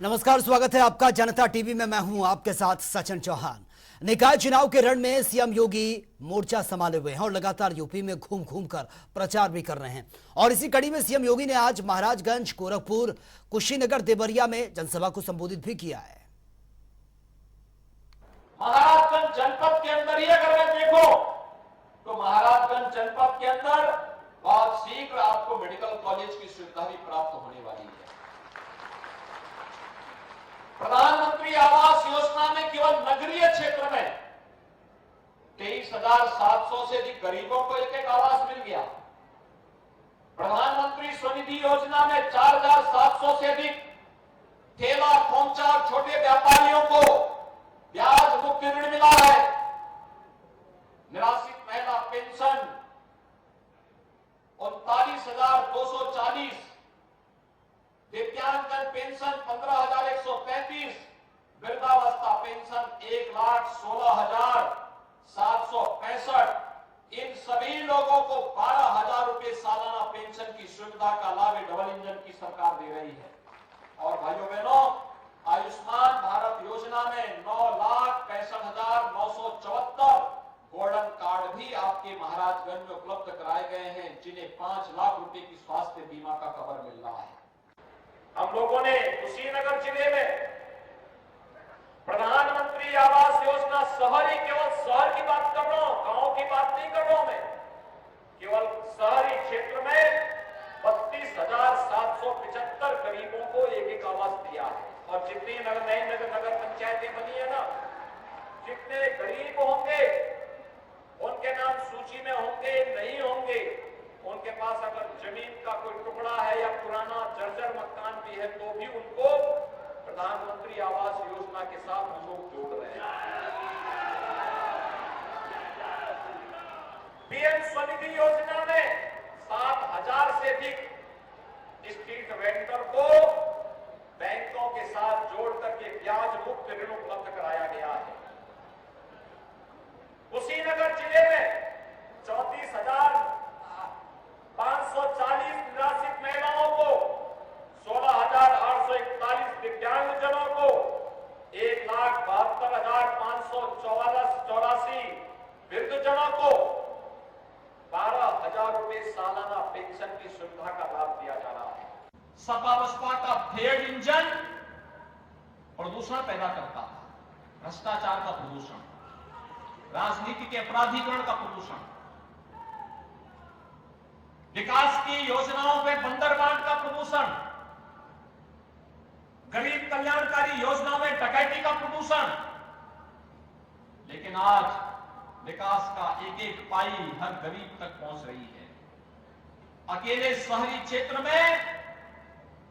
नमस्कार, स्वागत है आपका जनता टीवी में। मैं हूं आपके साथ सचिन चौहान। निकाय चुनाव के रण में सीएम योगी मोर्चा संभाले हुए हैं और लगातार यूपी में घूम घूम कर प्रचार भी कर रहे हैं। और इसी कड़ी में सीएम योगी ने आज महाराजगंज, गोरखपुर, कुशीनगर, देवरिया में जनसभा को संबोधित भी किया है। महाराजगंज जनपद के अंदर ही अगर मैं देखो तो महाराजगंज जनपद के अंदर बहुत शीघ्र आपको मेडिकल कॉलेज की सुविधा भी प्राप्त होने वाली है। प्रधानमंत्री आवास योजना में केवल नगरीय क्षेत्र में 23,700 से अधिक गरीबों को एक आवास मिल गया। प्रधानमंत्री स्वनिधि योजना में 4,700 से अधिक ठेला, खोमचा और छोटे व्यापारियों को ब्याज मुक्त ऋण मिला है। निराश्रित महिला पेंशन 39,240, दिव्यांगजन पेंशन 15,135, वृद्धावस्था पेंशन 1,16,765। इन सभी लोगों को 12,000 रुपए सालाना पेंशन की सुविधा का लाभ डबल इंजन की सरकार दे रही है। और भाइयों बहनों, आयुष्मान भारत योजना में 9,65,974 गोल्डन कार्ड भी आपके महाराजगंज में उपलब्ध कराए गए हैं, जिन्हें 5 लाख रुपए की स्वास्थ्य बीमा का कवर मिल रहा है। हम लोगों ने कुशीनगर जिले में प्रधानमंत्री आवास योजना शहरी, केवल शहर की बात कर रहा हूं, गांव की बात नहीं कर रहा हूं मैं, केवल शहरी क्षेत्र में 32,775 गरीबों को एक आवास दिया है। और जितनी नई नगर पंचायतें बनी है ना, जितने गरीब होंगे उनके नाम सूची में होंगे, नहीं होंगे, उनके पास अगर जमीन का कोई टुकड़ा है या पुराना जर्जर मकान भी है तो भी उनको प्रधानमंत्री आवास योजना के साथ हम लोग जोड़ रहे हैं। पीएम स्वनिधि योजना में 7,000 से अधिक स्ट्रीट वेंडर को बैंकों के साथ जोड़ करके ब्याज मुक्त ऋण उपलब्ध कराया गया है। कुशीनगर जिले में 34,540 निराश्रित महिलाओं को, 16,841 दिव्यांगजनों को, 1,72,584 वृद्धजनों को 12,000 रुपए सालाना पेंशन की सुविधा का लाभ दिया जा रहा है। सपा बसपा का फेड इंजन प्रदूषण पैदा करता था, भ्रष्टाचार का प्रदूषण, राजनीति के अपराधीकरण का प्रदूषण, विकास की योजनाओं पे बंदरबांट का प्रदूषण, गरीब कल्याणकारी योजनाओं में डकैती का प्रदूषण। लेकिन आज विकास का एक एक पाई हर गरीब तक पहुंच रही है। अकेले शहरी क्षेत्र में,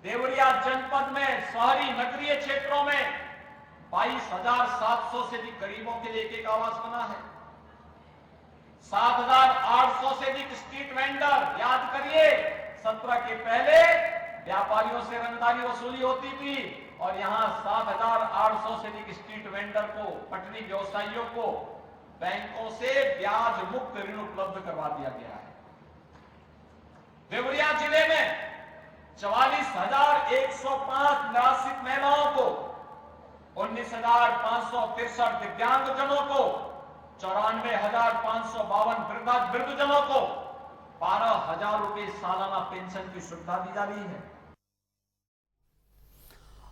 देवरिया जनपद में, शहरी नगरीय क्षेत्रों में 22,700 से अधिक गरीबों के लिए एक आवास बना है। 7,800 से अधिक स्ट्रीट वेंडर, याद करिए 17 के पहले व्यापारियों से रंगदारी वसूली होती थी और यहां 7,800 से अधिक स्ट्रीट वेंडर को, पटरी व्यवसायियों को बैंकों से ब्याज मुक्त ऋण उपलब्ध करवा दिया गया है। देवरिया जिले में 44,105 निराश्रित महिलाओं को, 19,563 दिव्यांगजनों को, 94,552 वृद्धजनों को 12,000 रुपए सालाना पेंशन की सुविधा दी जा रही है।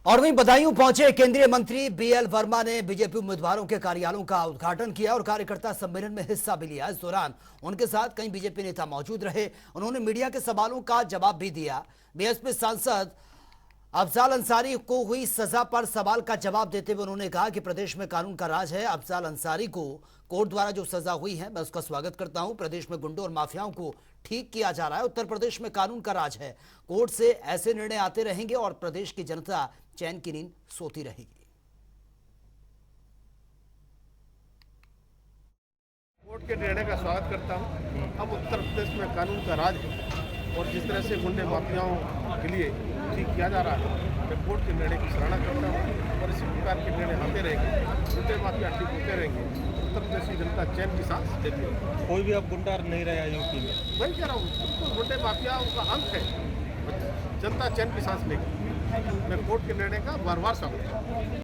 और वहीं बदायूं पहुंचे केंद्रीय मंत्री बीएल वर्मा ने बीजेपी उम्मीदवारों के कार्यालयों का उद्घाटन किया और कार्यकर्ता सम्मेलन में हिस्सा भी लिया। इस दौरान उनके साथ कई बीजेपी नेता मौजूद रहे। उन्होंने मीडिया के सवालों का जवाब भी दिया। बीएसपी सांसद अफजाल अंसारी को हुई सजा पर सवाल का जवाब देते हुए उन्होंने कहा कि प्रदेश में कानून का राज है। अफजाल अंसारी को कोर्ट द्वारा जो सजा हुई है मैं उसका स्वागत करता हूं। प्रदेश में गुंडों और माफियाओं को ठीक किया जा रहा है। उत्तर प्रदेश में कानून का राज है। कोर्ट से ऐसे निर्णय आते रहेंगे और प्रदेश की जनता चैन की नींद सोती रहेगी। कोर्ट के निर्णय का स्वागत करता हूं। अब उत्तर प्रदेश में कानून का राज है और जिस तरह से गुंडे माफियाओं के लिए ठीक किया जा रहा है, मैं कोर्ट के निर्णय की सराहना करता हूं और इसी प्रकार के निर्णय आते रहेंगे, गुंडे माफिया ठीक होते रहेंगे, उत्तर प्रदेश की जनता चैन की सांस लेती है। कोई भी अब गुंडा नहीं रहा यूपी में, वही कह रहा हूँ, गुंडे माफिया उनका अंत है, जनता चैन की सांस लेगी। मैं कोर्ट के निर्णय का बार बार स्वागत करता हूँ।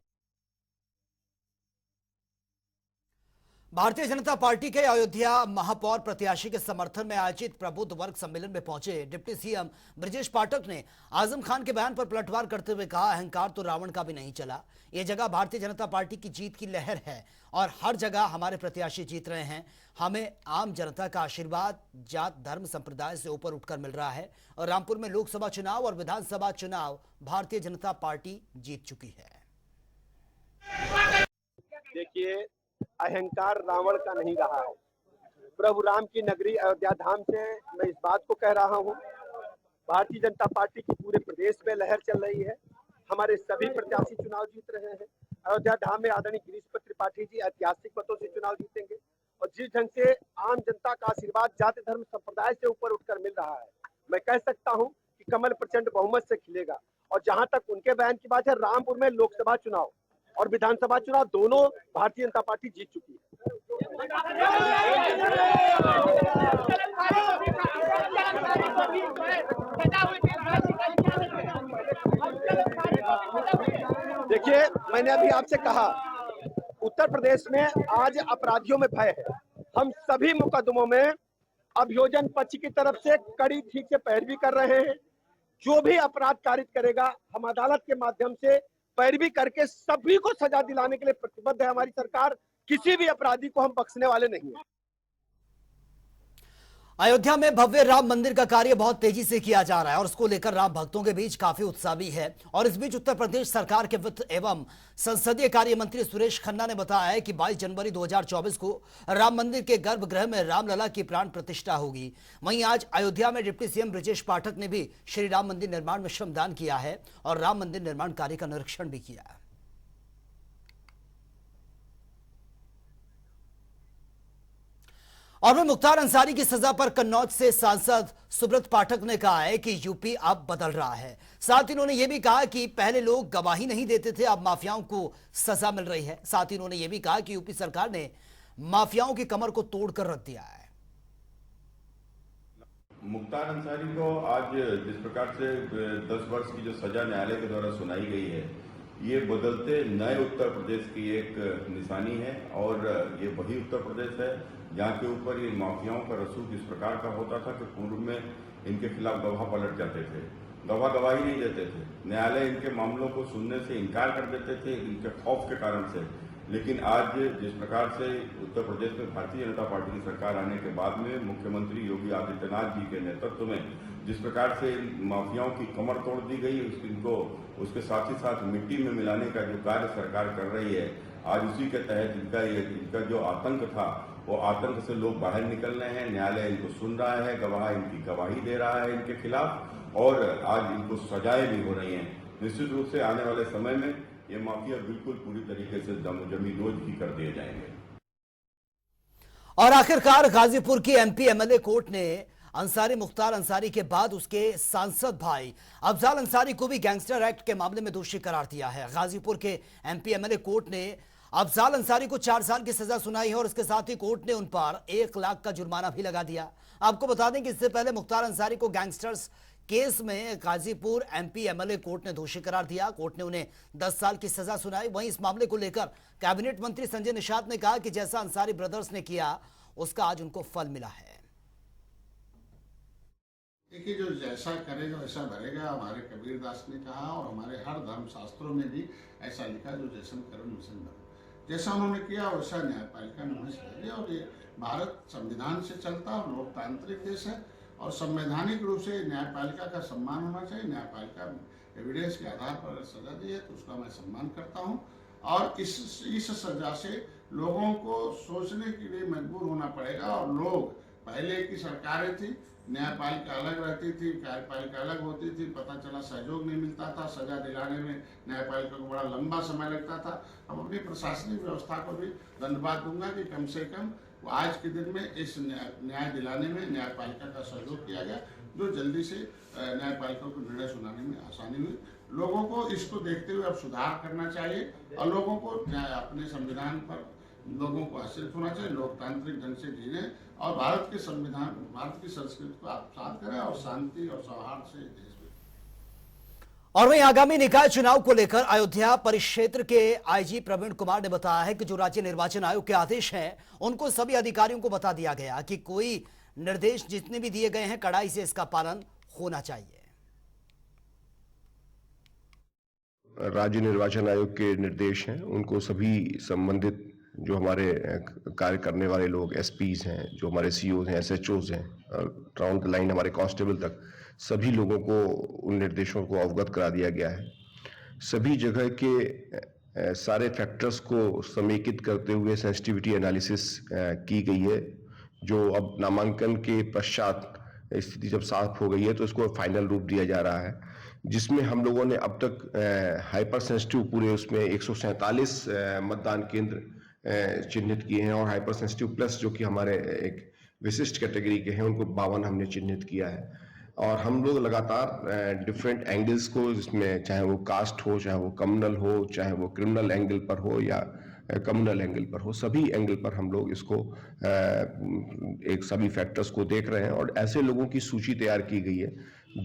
भारतीय जनता पार्टी के अयोध्या महापौर प्रत्याशी के समर्थन में आयोजित प्रबुद्ध वर्ग सम्मेलन में पहुंचे डिप्टी सीएम ब्रजेश पाठक ने आजम खान के बयान पर पलटवार करते हुए कहा, अहंकार तो रावण का भी नहीं चला। ये जगह भारतीय जनता पार्टी की जीत की लहर है और हर जगह हमारे प्रत्याशी जीत रहे हैं। हमें आम जनता का आशीर्वाद जात धर्म संप्रदाय से ऊपर उठकर मिल रहा है और रामपुर में लोकसभा चुनाव और विधानसभा चुनाव भारतीय जनता पार्टी जीत चुकी है। देखिए, अहंकार रावण का नहीं रहा है। प्रभु राम की नगरी अयोध्या धाम से मैं इस बात को कह रहा हूँ, भारतीय जनता पार्टी की पूरे प्रदेश में लहर चल रही है। हमारे सभी प्रत्याशी चुनाव जीत रहे हैं। अयोध्या धाम में आदरणीय गिरीश पत्र त्रिपाठी जी ऐतिहासिक मतों से चुनाव जीतेंगे और जिस ढंग से आम जनता का आशीर्वाद जाति धर्म संप्रदाय से ऊपर उठकर मिल रहा है, मैं कह सकता हूँ कि कमल प्रचंड बहुमत से खिलेगा। और जहां तक उनके बयान की बात है, रामपुर में लोकसभा चुनाव और विधानसभा चुनाव दोनों भारतीय जनता पार्टी जीत चुकी है। देखिए, मैंने अभी आपसे कहा, उत्तर प्रदेश में आज अपराधियों में भय है। हम सभी मुकदमों में अभियोजन पक्ष की तरफ से कड़ी ठीक से पैरवी कर रहे हैं। जो भी अपराध कारित करेगा, हम अदालत के माध्यम से पैरवी करके सभी को सजा दिलाने के लिए प्रतिबद्ध है हमारी सरकार। किसी भी अपराधी को हम बख्शने वाले नहीं हैं। अयोध्या में भव्य राम मंदिर का कार्य बहुत तेजी से किया जा रहा है और उसको लेकर राम भक्तों के बीच काफी उत्साह भी है। और इस बीच उत्तर प्रदेश सरकार के वित्त एवं संसदीय कार्य मंत्री सुरेश खन्ना ने बताया है कि 22 जनवरी 2024 को राम मंदिर के गर्भगृह में रामलला की प्राण प्रतिष्ठा होगी। वहीं आज अयोध्या में डिप्टी सीएम ब्रजेश पाठक ने भी श्री राम मंदिर निर्माण में श्रमदान किया है और राम मंदिर निर्माण कार्य का निरीक्षण भी किया है। और वह मुख्तार अंसारी की सजा पर कन्नौज से सांसद सुब्रत पाठक ने कहा है कि यूपी अब बदल रहा है। साथ ही उन्होंने यह भी कहा कि पहले लोग गवाही नहीं देते थे, अब माफियाओं को सजा मिल रही है। साथ ही उन्होंने यह भी कहा कि यूपी सरकार ने माफियाओं की कमर को तोड़कर रख दिया है। मुख्तार अंसारी को आज जिस प्रकार से 10 वर्ष की जो सजा न्यायालय के द्वारा सुनाई गई है, ये बदलते नए उत्तर प्रदेश की एक निशानी है और ये वही उत्तर प्रदेश है जहाँ के ऊपर ये माफियाओं का रसूख इस प्रकार का होता था कि पूर्व में इनके खिलाफ गवाह पलट जाते थे, गवाह गवाही नहीं देते थे, न्यायालय इनके मामलों को सुनने से इनकार कर देते थे इनके खौफ के कारण से। लेकिन आज जिस प्रकार से उत्तर प्रदेश में भारतीय जनता पार्टी की सरकार आने के बाद में मुख्यमंत्री योगी आदित्यनाथ जी के नेतृत्व में जिस प्रकार से माफियाओं की कमर तोड़ दी गई, इनको उसके साथ ही साथ मिट्टी में मिलाने का जो कार्य सरकार कर रही है, आज उसी के तहत इनका जो आतंक था वो आतंक से लोग बाहर निकल रहे हैं। न्यायालय इनको सुन रहा है, गवाह इनकी गवाही दे रहा है इनके खिलाफ और आज इनको सजाएं भी हो रही हैं। निश्चित रूप से आने वाले समय में ये माफिया बिल्कुल पूरी तरीके से जमींदोज ही कर दिए जाएंगे। और आखिरकार गाजीपुर की एमपी एमएलए कोर्ट ने मुख्तार अंसारी के बाद उसके सांसद भाई अफजाल अंसारी को भी गैंगस्टर एक्ट के मामले में दोषी करार दिया है। गाजीपुर के एमपी एमएलए कोर्ट ने अफजाल अंसारी को 4 साल की सजा सुनाई है और इसके साथ ही कोर्ट ने उन पर 1 लाख का जुर्माना भी लगा दिया। आपको बता दें कि इससे पहले मुख्तार अंसारी को गैंगस्टर्स केस में गाजीपुर एमपी एमएलए कोर्ट ने दोषी करार दिया। कोर्ट ने उन्हें 10 साल की सजा सुनाई। वहीं इस मामले को लेकर कैबिनेट मंत्री संजय निषाद ने कहा कि जैसा अंसारी ब्रदर्स ने किया उसका आज उनको फल मिला है। देखिए, जो जैसा करेगा वैसा भरेगा, हमारे कबीर दास ने कहा और हमारे हर धर्म शास्त्रों में भी ऐसा लिखा, जो जैसन करो वैसन भरो। जैसा उन्होंने किया वैसा न्यायपालिका ने उन्हें सजा दिया। और ये भारत संविधान से चलता और लोकतांत्रिक देश है और संवैधानिक रूप से न्यायपालिका का सम्मान होना चाहिए। न्यायपालिका एविडेंस के आधार पर सजा दी है तो उसका मैं सम्मान करता हूँ। और इस सजा से लोगों को सोचने के लिए मजबूर होना पड़ेगा। और लोग, पहले की सरकारें थी, न्यायपालिका अलग रहती थी, कार्यपालिका अलग होती थी, पता चला सहयोग नहीं मिलता था, सजा दिलाने में न्यायपालिका को बड़ा लंबा समय लगता था। अब अपनी प्रशासनिक व्यवस्था को भी धन्यवाद दूंगा कि कम से कम आज के दिन में इस न्याय दिलाने में न्यायपालिका का सहयोग किया गया, जो जल्दी से न्यायपालिका को निर्णय सुनाने में आसानी हुई। लोगों को इसको देखते हुए अब सुधार करना चाहिए और लोगों को अपने संविधान पर लोगों को आश्रित होना चाहिए, लोकतांत्रिक ढंग से जीने और भारत के संविधान, भारत की संस्कृति को आत्मसात करें और शांति और सौहार्द से देश में। और वहीं आगामी निकाय चुनाव को लेकर अयोध्या परिक्षेत्र के आईजी प्रवीण कुमार ने बताया है कि जो राज्य निर्वाचन आयोग के आदेश हैं उनको सभी अधिकारियों को बता दिया गया कि कोई निर्देश जितने भी दिए गए हैं कड़ाई से इसका पालन होना चाहिए। राज्य निर्वाचन आयोग के निर्देश हैं, उनको सभी संबंधित जो हमारे कार्य करने वाले लोग एसपीज हैं, जो हमारे सीओज हैं, एसएचओज हैं, राउंड द लाइन हमारे कांस्टेबल तक सभी लोगों को उन निर्देशों को अवगत करा दिया गया है। सभी जगह के सारे फैक्टर्स को समेकित करते हुए सेंसिटिविटी एनालिसिस की गई है, जो अब नामांकन के पश्चात स्थिति जब साफ हो गई है तो इसको फाइनल रूप दिया जा रहा है, जिसमें हम लोगों ने अब तक हाइपर सेंसिटिव पूरे उसमें 147 मतदान केंद्र चिन्हित किए हैं और हाइपर सेंसिटिव प्लस जो कि हमारे एक विशिष्ट कैटेगरी के हैं उनको 52 हमने चिन्हित किया है। और हम लोग लगातार डिफरेंट एंगल्स को, जिसमें चाहे वो कास्ट हो, चाहे वो कम्युनल हो, चाहे वो क्रिमिनल एंगल पर हो या कम्युनल एंगल पर हो, सभी एंगल पर हम लोग इसको एक सभी फैक्टर्स को देख रहे हैं और ऐसे लोगों की सूची तैयार की गई है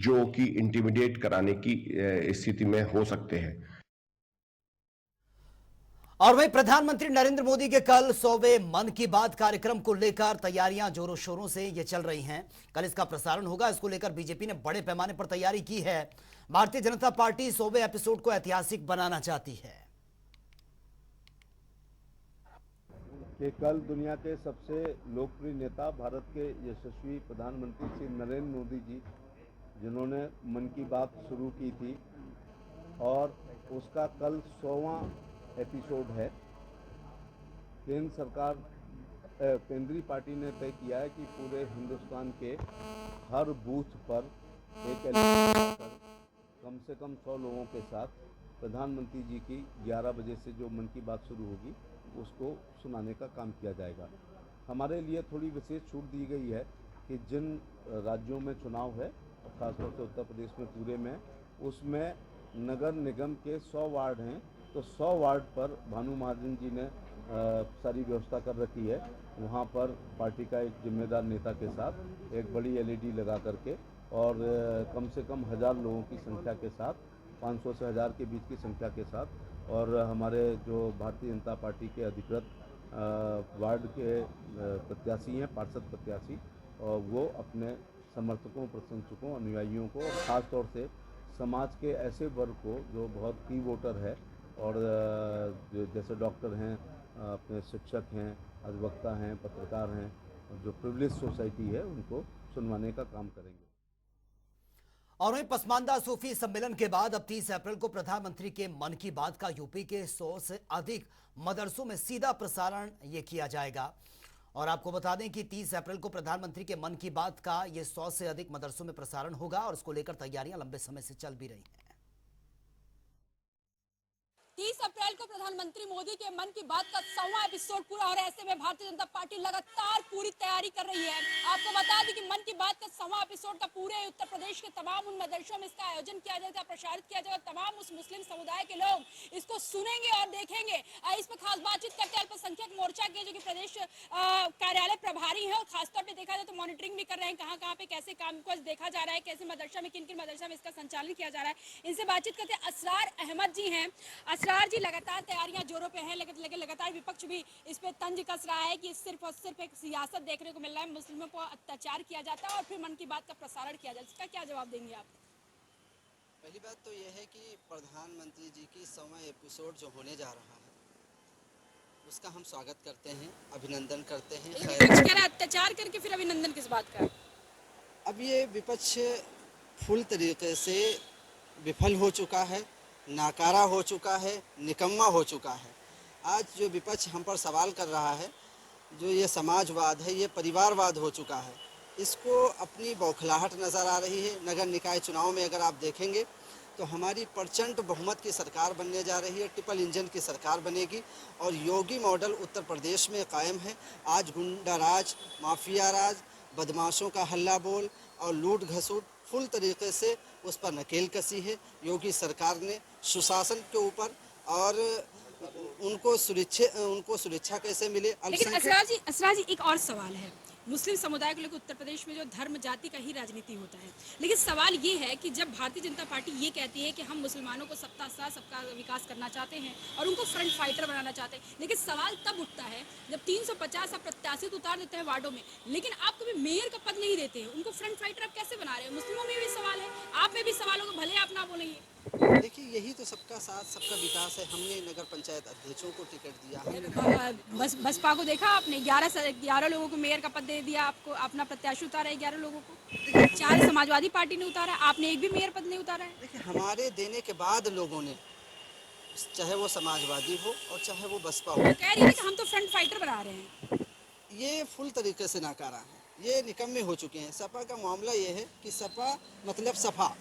जो कि इंटिमिडेट कराने की स्थिति में हो सकते हैं। और वहीं प्रधानमंत्री नरेंद्र मोदी के कल 100वें मन की बात कार्यक्रम को लेकर तैयारियां जोरों शोरों से ये चल रही हैं। कल इसका प्रसारण होगा, इसको लेकर बीजेपी ने बड़े पैमाने पर तैयारी की है। भारतीय जनता पार्टी 100वें एपिसोड को ऐतिहासिक बनाना चाहती है। कि कल दुनिया के सबसे लोकप्रिय नेता, भारत के यशस्वी प्रधानमंत्री श्री नरेंद्र मोदी जी, जिन्होंने मन की बात शुरू की थी और उसका कल 100वां एपिसोड है। केंद्र सरकार, केंद्रीय पार्टी ने तय किया है कि पूरे हिंदुस्तान के हर बूथ पर एक कम से कम 100 लोगों के साथ प्रधानमंत्री जी की 11 बजे से जो मन की बात शुरू होगी उसको सुनाने का काम किया जाएगा। हमारे लिए थोड़ी विशेष छूट दी गई है कि जिन राज्यों में चुनाव है, खासतौर से उत्तर प्रदेश में पूरे में, उसमें नगर निगम के 100 वार्ड हैं, तो 100 वार्ड पर भानु महाजन जी ने सारी व्यवस्था कर रखी है। वहाँ पर पार्टी का एक जिम्मेदार नेता के साथ एक बड़ी एलईडी लगा करके और कम से कम 1000 लोगों की संख्या के साथ, 500 से 1000 के बीच की संख्या के साथ, और हमारे जो भारतीय जनता पार्टी के अधिकृत वार्ड के प्रत्याशी हैं, पार्षद प्रत्याशी, और वो अपने समर्थकों, प्रशंसकों, अनुयायियों को, और ख़ास तौर से समाज के ऐसे वर्ग को जो बहुत की वोटर है और जो जैसे डॉक्टर हैं, अपने शिक्षक हैं, अधिवक्ता हैं, पत्रकार हैं, जो प्रिविलेज सोसाइटी है, उनको सुनवाने का काम करेंगे। और वहीं पसमानदा सूफी सम्मेलन के बाद अब 30 अप्रैल को प्रधानमंत्री के मन की बात का यूपी के 100 से अधिक मदरसों में सीधा प्रसारण ये किया जाएगा। और आपको बता दें कि 30 अप्रैल को प्रधानमंत्री के मन की बात का ये 100 से अधिक मदरसों में प्रसारण होगा और इसको लेकर तैयारियां लंबे समय से चल भी रही हैं। 30 अप्रैल को प्रधानमंत्री मोदी के मन की बात का 100वां एपिसोड पूरा हो रहा है। ऐसे में भारतीय जनता पार्टी लगातार पूरी तैयारी कर रही है। आपको बता दें कि मन की बात का 100वां एपिसोड का पूरे उत्तर प्रदेश के तमाम उन मदरसों में इसका आयोजन किया जाएगा, प्रसारित किया जाएगा। तमाम उस मुस्लिम समुदाय के लोग इसको सुनेंगे और देखेंगे। इस पर खास बातचीत करते हैं अल्पसंख्यक मोर्चा के जो कि प्रदेश कार्यालय प्रभारी है और खासतौर पर देखा जाए तो मॉनिटरिंग भी कर रहे हैं, कहाँ पे कैसे काम को देखा जा रहा है, कैसे मदरसा में, किन किन मदरसा में इसका संचालन किया जा रहा है। इनसे बातचीत करते हैं। असरार अहमद जी हैं। असरार जी, लगातार तैयारियां जोरों पे हैं, लेकिन लगातार विपक्ष भी इस पे तंज कस रहा है कि सिर्फ और सिर्फ एक सियासत देखने को मिल रहा है, मुस्लिमों पर अत्याचार किया जाता है और फिर मन की बात का प्रसारण किया जाता है। इसका क्या जवाब देंगे आप? पहली बात तो यह है कि प्रधानमंत्री जी की 100वां एपिसोड जो होने जा रहा है उसका हम स्वागत करते हैं, अभिनंदन करते हैं। विपक्ष कह रहा है अत्याचार करके, फिर अभिनंदन किस बात का? अब ये विपक्ष फुल तरीके से विफल हो चुका है, नाकारा हो चुका है, निकम्मा हो चुका है। आज जो विपक्ष हम पर सवाल कर रहा है, जो ये समाजवाद है, ये परिवारवाद हो चुका है, इसको अपनी बौखलाहट नज़र आ रही है। नगर निकाय चुनाव में अगर आप देखेंगे तो हमारी प्रचंड बहुमत की सरकार बनने जा रही है, ट्रिपल इंजन की सरकार बनेगी और योगी मॉडल उत्तर प्रदेश में कायम है। आज गुंडा राज, माफिया राज, बदमाशों का हल्ला बोल और लूट घसूट फुल तरीके से उस पर नकेल कसी है योगी सरकार ने सुशासन के ऊपर। और उनको सुरक्षा कैसे मिले? लेकिन असरार जी एक और सवाल है मुस्लिम समुदाय को लेकर उत्तर प्रदेश में जो धर्म जाति का ही राजनीति होता है। लेकिन सवाल ये है कि जब भारतीय जनता पार्टी ये कहती है कि हम मुसलमानों को सबका साथ सबका विकास करना चाहते हैं और उनको फ्रंट फाइटर बनाना चाहते हैं, लेकिन सवाल तब उठता है जब 350 आप प्रत्याशित उतार देते हैं वार्डों में, लेकिन आप कभी मेयर का पद नहीं देते हैं, उनको फ्रंट फाइटर आप कैसे बना रहे हैं? मुस्लिमों में भी सवाल है, आप में भी सवाल होगा, भले आप ना बोलेंगे। देखिए, यही तो सबका साथ सबका विकास है। हमने नगर पंचायत अध्यक्षों को टिकट दिया, बसपा को देखा आपने 11 लोगों को मेयर का पद दे दिया, आपको अपना प्रत्याशी उतारा है 11 लोगों को, 4 समाजवादी पार्टी ने उतारा, आपने एक भी मेयर पद नहीं उतारा है। देखिए, हमारे देने के बाद लोगों ने, चाहे वो समाजवादी हो और चाहे वो बसपा हो, कह रही है कि हम तो फ्रंट फाइटर बना रहे हैं। ये फुल तरीके से नाकारा है, ये निकम्मे हो चुके हैं। सपा का मामला ये है कि सपा मतलब सफा,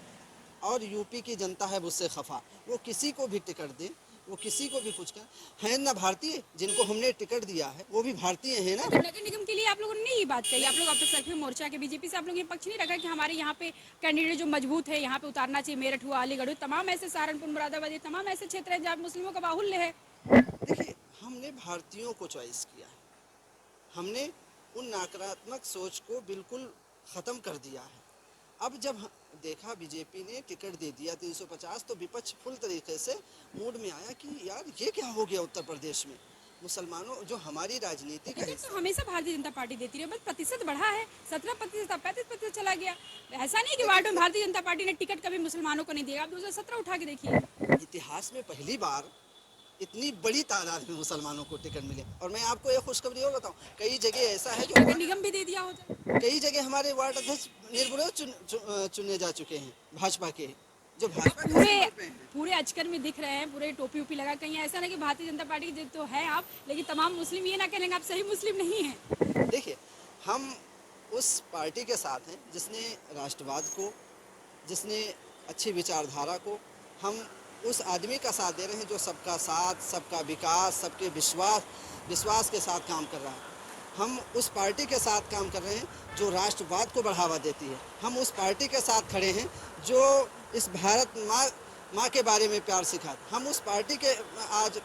और यूपी की जनता है उससे खफा। वो किसी को भी टिकट दे, वो किसी को भी कुछ कर है ना, भारतीय जिनको हमने टिकट दिया है वो भी भारतीय है ना। नगर निगम के लिए आप लोगों ने ये बात कही, आप लोग अपने सेल्फी मोर्चा के बीजेपी से आप लोग ये पक्ष नहीं रखा कि हमारे यहाँ पे कैंडिडेट जो मजबूत है यहाँ पे उतारना चाहिए, मेरठ हुआ, अलीगढ़ हुआ, तमाम ऐसे सहारनपुर, मुरादाबाद, तमाम ऐसे क्षेत्र है जहाँ मुस्लिमों का बाहुल्य है। देखिए, हमने भारतीयों को चॉइस किया है, हमने उन नकारात्मक सोच को बिल्कुल ख़त्म कर दिया है। अब जब देखा बीजेपी ने टिकट दे दिया 350, तो विपक्ष फुल तरीके से मूड में आया कि यार ये क्या हो गया उत्तर प्रदेश में। मुसलमानों जो हमारी राजनीति का तो हमेशा भारतीय जनता पार्टी देती रही, बस प्रतिशत बढ़ा है, 17%, 35% चला गया। ऐसा नहीं कि वार्ड में भारतीय जनता पार्टी ने टिकट कभी मुसलमानों को नहीं दिया। आप 2017 उठा के देखिए, इतिहास में पहली बार इतनी बड़ी तादाद में मुसलमानों को टिकट मिले। और मैं आपको एक खुशखबरी और बताऊं, कई जगह ऐसा है जो निगम भी दे दिया होता, कई जगह हमारे वार्ड अध्यक्ष निर्विरोध चुने जा चुके हैं भाजपा के, जो भाजपा पूरे अचकर में दिख रहे हैं, पूरे टोपी उपी लगा। कहीं ऐसा नहीं कि भारतीय जनता पार्टी के तो है आप, लेकिन तमाम मुस्लिम ये ना कहेंगे आप सही मुस्लिम नहीं हैं। देखिए, हम उस पार्टी के साथ हैं जिसने राष्ट्रवाद को, जिसने अच्छी विचारधारा को, हम उस आदमी का साथ दे रहे हैं जो सबका साथ सबका विकास सबके विश्वास के साथ काम कर रहा है। हम उस पार्टी के साथ काम कर रहे हैं जो राष्ट्रवाद को बढ़ावा देती है। हम उस पार्टी के साथ खड़े हैं जो इस भारत माँ के बारे में प्यार सिखाती। हम उस पार्टी के आज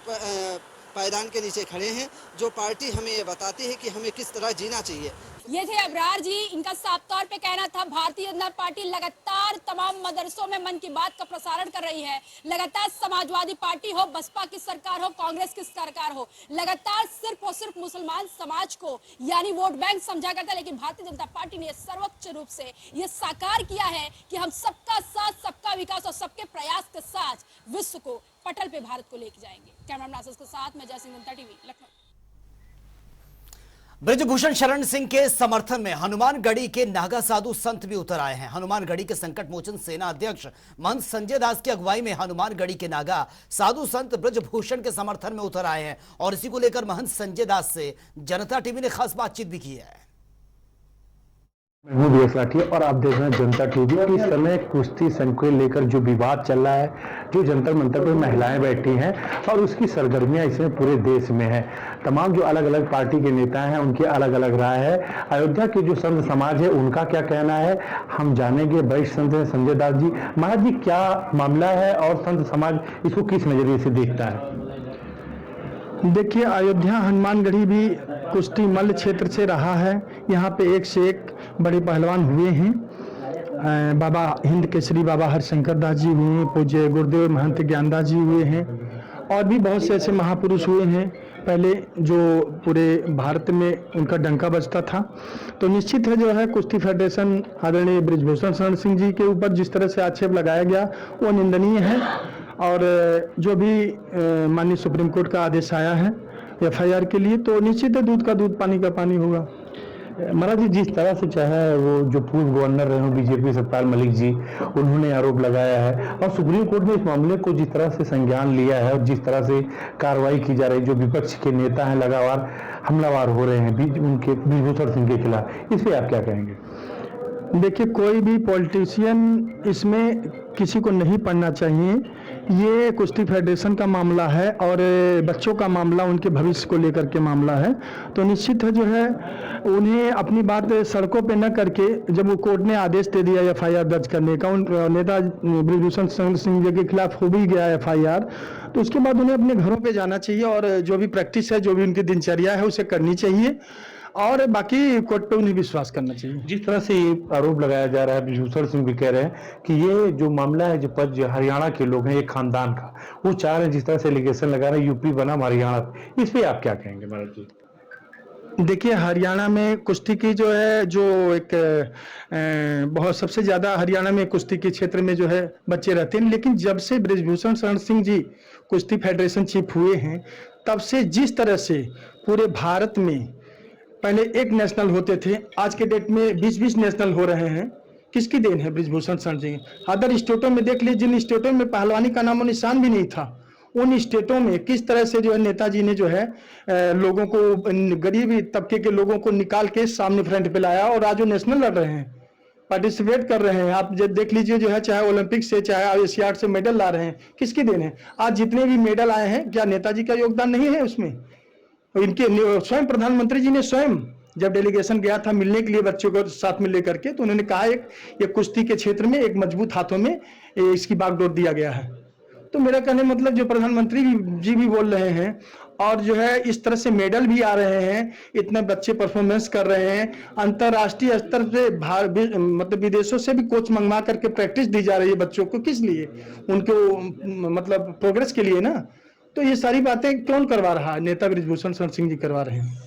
पायदान के नीचे खड़े हैं जो पार्टी हमें ये बताती है कि हमें किस तरह जीना चाहिए। ये थे अबरार जी, इनका साफ तौर पे कहना था भारतीय जनता पार्टी लगातार तमाम मदरसों में मन की बात का प्रसारण कर रही है। लगातार समाजवादी पार्टी हो, बसपा की सरकार हो, कांग्रेस की सरकार हो, लगातार सिर्फ और सिर्फ मुसलमान समाज को यानी वोट बैंक समझा करता है। लेकिन भारतीय जनता पार्टी ने सर्वोच्च रूप से ये साकार किया है कि हम सबका साथ सबका विकास और सबके प्रयास के साथ विश्व को पटल पे भारत को लेके जाएंगे। कैमरामैन आसिफ के साथ मैं जयसिंह, जनता टीवी, लखनऊ। ब्रजभूषण शरण सिंह के समर्थन में हनुमानगढ़ी के नागा साधु संत भी उतर आए हैं। हनुमानगढ़ी के संकट मोचन सेना अध्यक्ष महंत संजय दास की अगुवाई में हनुमानगढ़ी के नागा साधु संत ब्रजभूषण के समर्थन में उतर आए हैं और इसी को लेकर महंत संजय दास से जनता टीवी ने खास बातचीत भी की है। मैं हूं लाठी और आप देख रहे हैं जनता टीवी। इस समय कुश्ती संघ को लेकर जो विवाद चल रहा है, जो जंतर मंतर पर महिलाएं बैठी हैं और उसकी सरगर्मियां इसमें पूरे देश में है। तमाम जो अलग अलग पार्टी के नेता हैं उनकी अलग अलग राय है। अयोध्या के जो संत समाज है उनका क्या कहना है हम जानेंगे। वरिष्ठ संत हैं संजय दास जी। महाराज जी, क्या मामला है और संत समाज इसको किस नजरिए से देखता है? देखिए, अयोध्या हनुमानगढ़ी भी कुश्ती मल्ल क्षेत्र से रहा है। यहाँ पे एक से एक बड़े पहलवान हुए हैं। बाबा हिंद केसरी बाबा हरिशंकर दास जी हुए हैं, पूज्य गुरुदेव महंत ज्ञानदास जी हुए हैं और भी बहुत से ऐसे महापुरुष हुए हैं पहले जो पूरे भारत में उनका डंका बजता था। तो निश्चित है जो है कुश्ती फेडरेशन आदरणीय ब्रजभूषण शरण सिंह जी के ऊपर जिस तरह से आक्षेप लगाया गया वो निंदनीय है। और जो भी माननीय सुप्रीम कोर्ट का आदेश आया है FIR के लिए, तो निश्चित है दूध का दूध पानी का पानी होगा। महाराज जी, जिस तरह से चाहे वो जो पूर्व गवर्नर रहे बीजेपी सतपाल मलिक जी, उन्होंने आरोप लगाया है और सुप्रीम कोर्ट ने इस मामले को जिस तरह से संज्ञान लिया है और जिस तरह से कार्रवाई की जा रही है, जो विपक्ष के नेता हैं लगातार हमलावर हो रहे हैं उनके ब्रजभूषण सिंह के खिलाफ, इस पर आप क्या कहेंगे? देखिए, कोई भी पॉलिटिशियन इसमें किसी को नहीं पढ़ना चाहिए। ये कुश्ती फेडरेशन का मामला है और बच्चों का मामला, उनके भविष्य को लेकर के मामला है। तो निश्चित है जो है उन्हें अपनी बात सड़कों पे न करके, जब वो कोर्ट ने आदेश दे दिया FIR दर्ज करने का, उन नेता ब्रजभूषण शरण सिंह जी के खिलाफ हो भी गया FIR, तो उसके बाद उन्हें अपने घरों पे जाना चाहिए और जो भी प्रैक्टिस है, जो भी उनकी दिनचर्या है उसे करनी चाहिए। और बाकी कोर्ट पे उन्हें विश्वास करना चाहिए। जिस तरह से ये आरोप लगाया जा रहा है, ब्रिजभूषण सिंह भी कह रहे हैं कि ये जो मामला है, जो हरियाणा के लोग हैं, एक खानदान का, वो चाह रहे हैं, जिस तरह से एलिगेशन लगा रहे हैं यूपी बनाम हरियाणा, इस पे आप क्या कहेंगे महाराज जी? देखिए, हरियाणा में कुश्ती की जो है, जो एक बहुत सबसे ज़्यादा हरियाणा में कुश्ती के क्षेत्र में जो है बच्चे रहते हैं, लेकिन जब से ब्रिजभूषण शरण सिंह जी कुश्ती फेडरेशन चीफ हुए हैं, तब से जिस तरह से पूरे भारत में पहले एक नेशनल होते थे, आज के डेट में 20-20 नेशनल हो रहे हैं। किसकी देन है? ब्रिजभूषण शरण सिंह। अदर स्टेटों में देख लीजिए, जिन स्टेटों में पहलवानी का नामो निशान भी नहीं था, उन स्टेटों में किस तरह से जो है नेताजी ने जो है लोगों को, गरीब तबके के लोगों को निकाल के सामने फ्रंट पे लाया, और आज वो नेशनल लड़ रहे हैं, पार्टिसिपेट कर रहे हैं। आप देख लीजिए जो है, चाहे ओलंपिक से चाहे एशियाड से मेडल ला रहे हैं, किसकी देन है? आज जितने भी मेडल आए हैं, क्या नेताजी का योगदान नहीं है उसमें? इनके स्वयं प्रधानमंत्री जी ने स्वयं जब डेलीगेशन गया था मिलने के लिए बच्चों को साथ में लेकर के, तो उन्होंने कहा एक कुश्ती के क्षेत्र में एक मजबूत हाथों में इसकी बागडोर दिया गया है। तो मेरा कहने मतलब जो प्रधानमंत्री जी भी बोल रहे हैं, और जो है इस तरह से मेडल भी आ रहे हैं, इतने बच्चे परफॉर्मेंस कर रहे हैं, अंतर्राष्ट्रीय स्तर पे मतलब विदेशों से भी कोच मंगवा करके प्रैक्टिस दी जा रही है बच्चों को, किस लिए? उनको मतलब प्रोग्रेस के लिए ना। तो ये सारी बातें कौन करवा रहा है? नेता ब्रिजभूषण शरण सिंह जी करवा रहे हैं।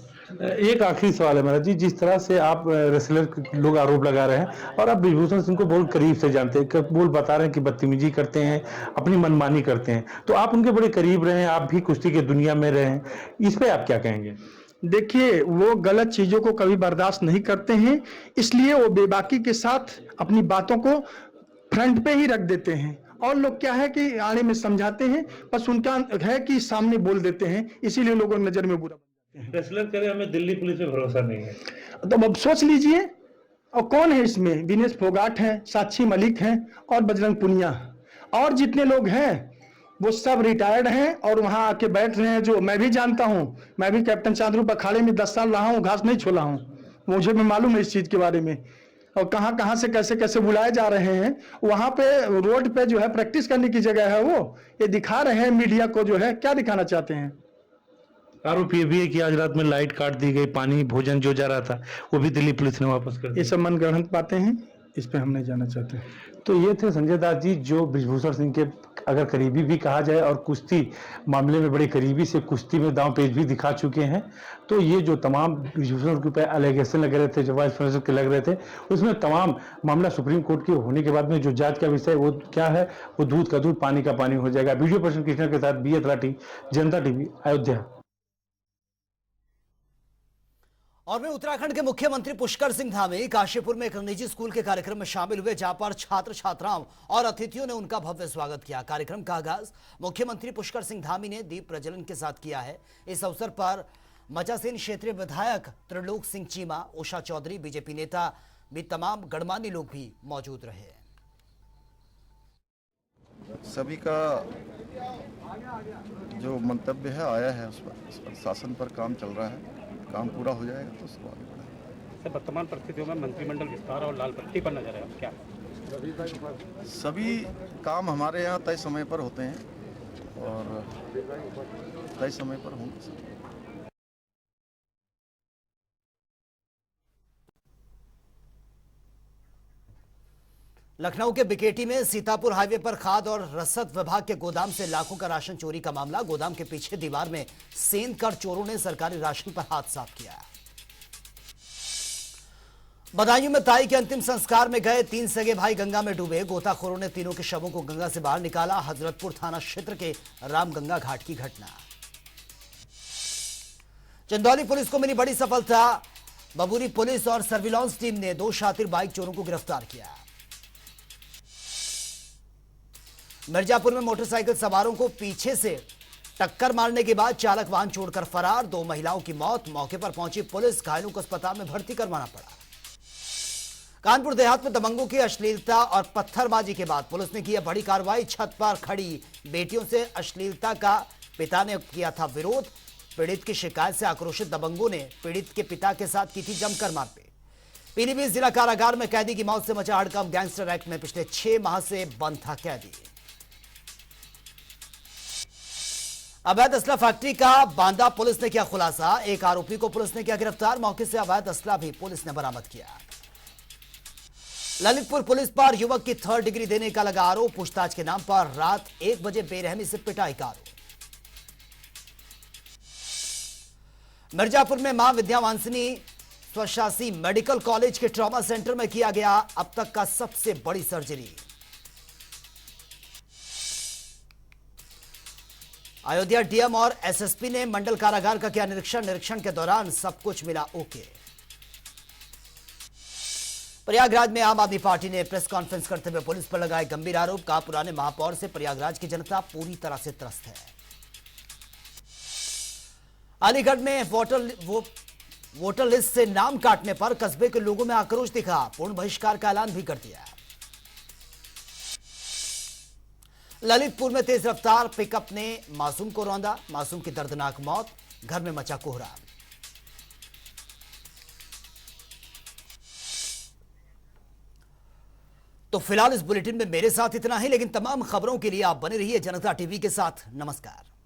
एक आखिरी सवाल है महाराज जी, जिस तरह से आप रेसलर लोग आरोप लगा रहे हैं और आप ब्रिजभूषण सिंह को बहुत करीब से जानते हैं, बोल बता रहे हैं कि बदतमीजी करते हैं, अपनी मनमानी करते हैं, तो आप उनके बड़े करीब रहे हैं, आप भी कुश्ती की दुनिया में रहे हैं, इस पे आप क्या कहेंगे? देखिए, वो गलत चीजों को कभी बर्दाश्त नहीं करते हैं, इसलिए वो बेबाकी के साथ अपनी बातों को फ्रंट पे ही रख देते हैं, और लोग क्या है कि आने में समझाते हैं, बस उनका है कि सामने बोल देते हैं, इसीलिए लोगों की नजर में बुरा। रेसलर कह रहे हैं हमें दिल्ली पुलिस पे भरोसा नहीं है, तो अब सोच लीजिए, और कौन है इसमें? विनेश फोगाट है, साक्षी मलिक है, और बजरंग पुनिया, और जितने लोग हैं वो सब रिटायर्ड हैं और वहां आके बैठ रहे हैं। जो मैं भी जानता हूं, मैं भी कैप्टन चांद्रू अखाड़े में 10 साल रहा हूं, घास नहीं छोला हूं, मुझे भी मालूम है इस चीज के बारे में, और कहां कहां से कैसे कैसे बुलाए जा रहे हैं। वहां पे रोड पे जो है प्रैक्टिस करने की जगह है, वो ये दिखा रहे हैं मीडिया को, जो है क्या दिखाना चाहते हैं। आरोप ये भी है कि आज रात में लाइट काट दी गई, पानी भोजन जो जा रहा था वो भी दिल्ली पुलिस ने वापस कर दिया। ये सब मनगढ़ंत बातें हैं, इस पे हम नहीं जाना चाहते। तो ये थे संजय दास जी, जो ब्रिजभूषण सिंह के अगर करीबी भी कहा जाए और कुश्ती मामले में बड़े करीबी से कुश्ती में दांव पेच भी दिखा चुके हैं। तो ये जो तमाम ब्रिजभूषण के ऊपर एलिगेशन लग रहे थे, जो वाइस प्रेसिडेंट के लग रहे थे, उसमें तमाम मामला सुप्रीम कोर्ट के होने के बाद में जो जांच का विषय वो क्या है, वो दूध का दूध पानी का पानी हो जाएगा। वीडियो पर्सन कृष्णा के साथ बी अतलाटी, जनता टीवी, अयोध्या। और में उत्तराखंड के मुख्यमंत्री पुष्कर सिंह धामी काशीपुर में एक निजी स्कूल के कार्यक्रम में शामिल हुए, जहां पर छात्र छात्राओं और अतिथियों ने उनका भव्य स्वागत किया। कार्यक्रम का आगाज मुख्यमंत्री पुष्कर सिंह धामी ने दीप प्रज्वलन के साथ किया है। इस अवसर पर मचासेन क्षेत्रीय विधायक त्रिलोक सिंह चीमा, उषा चौधरी, बीजेपी नेता भी तमाम गणमान्य लोग भी मौजूद रहे। सभी का जो मंतव्य है आया है, उस पर शासन पर काम चल रहा है, काम पूरा हो जाएगा तो उसको आगे बढ़ाएंगे। वर्तमान परिस्थितियों में मंत्रिमंडल विस्तार और लाल पट्टी पर नजर है, क्या सभी काम हमारे यहाँ तय समय पर होते हैं और तय समय पर होंगे। लखनऊ के बिकेटी में सीतापुर हाईवे पर खाद और रसद विभाग के गोदाम से लाखों का राशन चोरी का मामला। गोदाम के पीछे दीवार में सेंध कर चोरों ने सरकारी राशन पर हाथ साफ किया। बदायूं में ताई के अंतिम संस्कार में गए 3 सगे भाई गंगा में डूबे। गोताखोरों ने तीनों के शवों को गंगा से बाहर निकाला। हजरतपुर थाना क्षेत्र के रामगंगा घाट की घटना। चंदौली पुलिस को मिली बड़ी सफलता। बबूरी पुलिस और सर्विलांस टीम ने 2 शातिर बाइक चोरों को गिरफ्तार किया। मिर्जापुर में मोटरसाइकिल सवारों को पीछे से टक्कर मारने के बाद चालक वाहन छोड़कर फरार। 2 महिलाओं की मौत। मौके पर पहुंची पुलिस, घायलों को अस्पताल में भर्ती करवाना पड़ा। कानपुर देहात में दबंगों की अश्लीलता और पत्थरबाजी के बाद पुलिस ने की बड़ी कार्रवाई। छत पर खड़ी बेटियों से अश्लीलता का पिता ने किया था विरोध। पीड़ित की शिकायत से आक्रोशित दबंगों ने पीड़ित के पिता के साथ की थी जमकर मारपीट। पीलीभीत जिला कारागार में कैदी की मौत से मचा हड़कंप। गैंगस्टर एक्ट में पिछले 6 माह से बंद था कैदी। अवैध असला फैक्ट्री का बांदा पुलिस ने किया खुलासा। एक आरोपी को पुलिस ने किया गिरफ्तार। मौके से अवैध असला भी पुलिस ने बरामद किया। ललितपुर पुलिस पर युवक की 3rd डिग्री देने का लगा आरोप। पूछताछ के नाम पर रात 1 बजे बेरहमी से पिटाई का आरोप। मिर्जापुर में मां विद्यावांसिनी स्वशासी मेडिकल कॉलेज के ट्रॉमा सेंटर में किया गया अब तक का सबसे बड़ी सर्जरी। अयोध्या डीएम और एसएसपी ने मंडल कारागार का किया निरीक्षण के दौरान सब कुछ मिला ओके। प्रयागराज में आम आदमी पार्टी ने प्रेस कॉन्फ्रेंस करते हुए पुलिस पर लगाए गंभीर आरोप। कहा पुराने महापौर से प्रयागराज की जनता पूरी तरह से त्रस्त है। अलीगढ़ में वोटर लिस्ट से नाम काटने पर कस्बे के लोगों में आक्रोश दिखा। पूर्ण बहिष्कार का ऐलान भी कर दिया। ललितपुर में तेज रफ्तार पिकअप ने मासूम को रौंदा। मासूम की दर्दनाक मौत। घर में मचा कोहराम। तो फिलहाल इस बुलेटिन में मेरे साथ इतना ही, लेकिन तमाम खबरों के लिए आप बने रहिए जनता टीवी के साथ। नमस्कार।